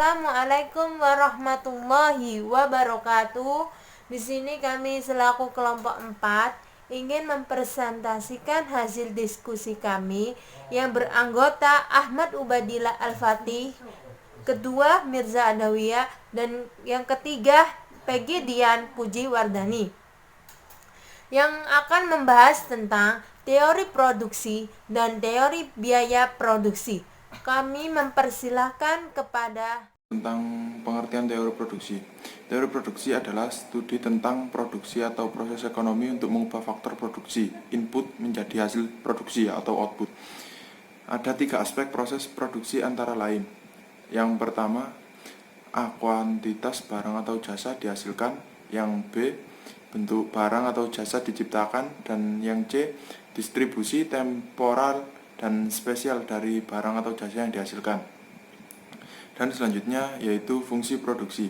Assalamualaikum warahmatullahi wabarakatuh. Di sini kami selaku kelompok 4 ingin mempresentasikan hasil diskusi kami yang beranggota Ahmad Ubadillah Al-Fatih, kedua Mirza Adawiyah, dan yang ketiga Peggy Dian Puji Wardani, yang akan membahas tentang teori produksi dan teori biaya produksi. Kami mempersilahkan kepada tentang pengertian teori produksi. Teori produksi adalah studi tentang produksi atau proses ekonomi untuk mengubah faktor produksi, input menjadi hasil produksi atau output. Ada 3 aspek proses produksi antara lain. Yang pertama, A. Kuantitas barang atau jasa dihasilkan. Yang B. Bentuk barang atau jasa diciptakan. Dan yang C. Distribusi temporal dan spesial dari barang atau jasa yang dihasilkan. Dan selanjutnya yaitu fungsi produksi.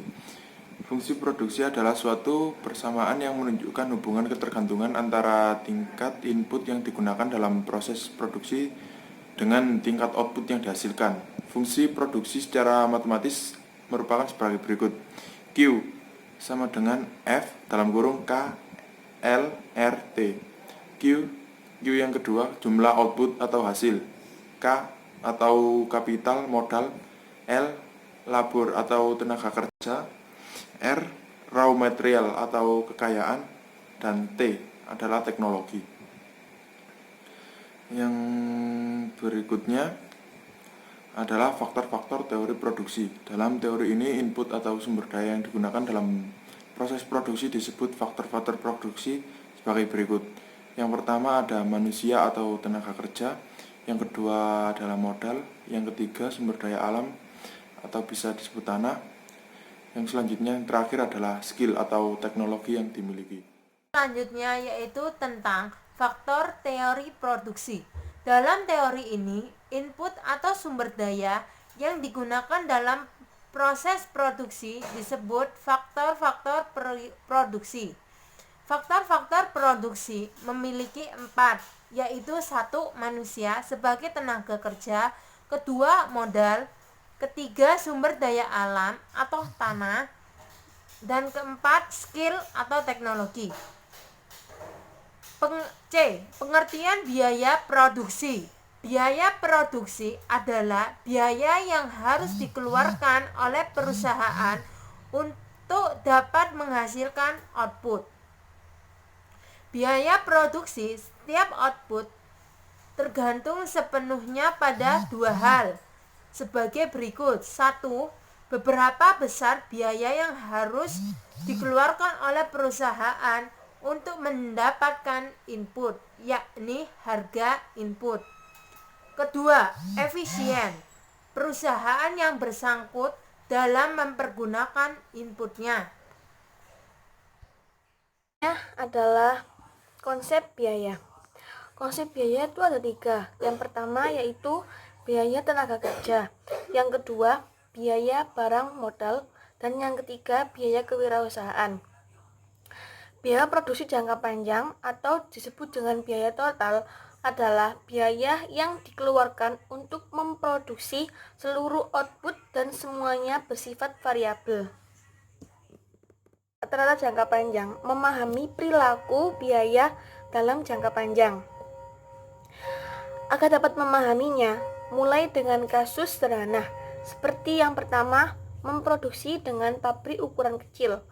Fungsi produksi adalah suatu persamaan yang menunjukkan hubungan ketergantungan antara tingkat input yang digunakan dalam proses produksi dengan tingkat output yang dihasilkan. Fungsi produksi secara matematis merupakan sebagai berikut. Q sama dengan F dalam kurung K L R T. Q yang kedua jumlah output atau hasil. K atau kapital modal. L labor atau tenaga kerja. R raw material atau kekayaan. Dan T adalah teknologi. Yang berikutnya adalah faktor-faktor teori produksi. Dalam teori ini input atau sumber daya yang digunakan dalam proses produksi disebut faktor-faktor produksi sebagai berikut. Yang pertama ada manusia atau tenaga kerja. Yang kedua adalah modal. Yang ketiga sumber daya alam atau bisa disebut tanah. Yang selanjutnya yang terakhir adalah skill atau teknologi yang dimiliki. Selanjutnya yaitu tentang faktor teori produksi. Dalam teori ini, input atau sumber daya yang digunakan dalam proses produksi disebut faktor-faktor produksi. Faktor-faktor produksi memiliki 4, yaitu 1. Manusia sebagai tenaga kerja, kedua modal, ketiga sumber daya alam atau tanah, dan keempat skill atau teknologi. C. Pengertian biaya produksi. Biaya produksi adalah biaya yang harus dikeluarkan oleh perusahaan untuk dapat menghasilkan output. Biaya produksi setiap output tergantung sepenuhnya pada 2 hal sebagai berikut. 1. Beberapa besar biaya yang harus dikeluarkan oleh perusahaan untuk mendapatkan input, yakni harga input. Kedua, efisien. Perusahaan yang bersangkut dalam mempergunakan inputnya. Adalah konsep biaya. Konsep biaya itu ada 3. Yang pertama yaitu biaya tenaga kerja. Yang kedua biaya barang modal. Dan yang ketiga biaya kewirausahaan. Biaya produksi jangka panjang atau disebut dengan biaya total adalah biaya yang dikeluarkan untuk memproduksi seluruh output dan semuanya bersifat variabel. Rata-rata jangka panjang. Memahami perilaku biaya dalam jangka panjang. Agar dapat memahaminya, mulai dengan kasus sederhana, seperti yang pertama, memproduksi dengan pabrik ukuran kecil,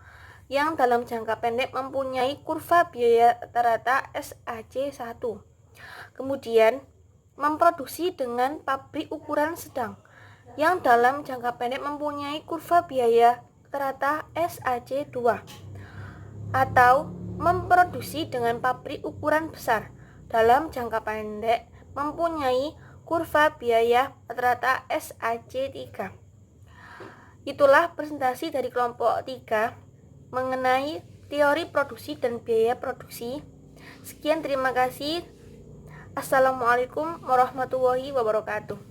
yang dalam jangka pendek mempunyai kurva biaya rata-rata SAC1. Kemudian, memproduksi dengan pabrik ukuran sedang, yang dalam jangka pendek mempunyai kurva biaya rata-rata SAC2. Atau, memproduksi dengan pabrik ukuran besar, dalam jangka pendek mempunyai kurva biaya rata-rata SAC3. Itulah presentasi dari kelompok 3 mengenai teori produksi dan biaya produksi. Sekian, terima kasih. Assalamualaikum warahmatullahi wabarakatuh.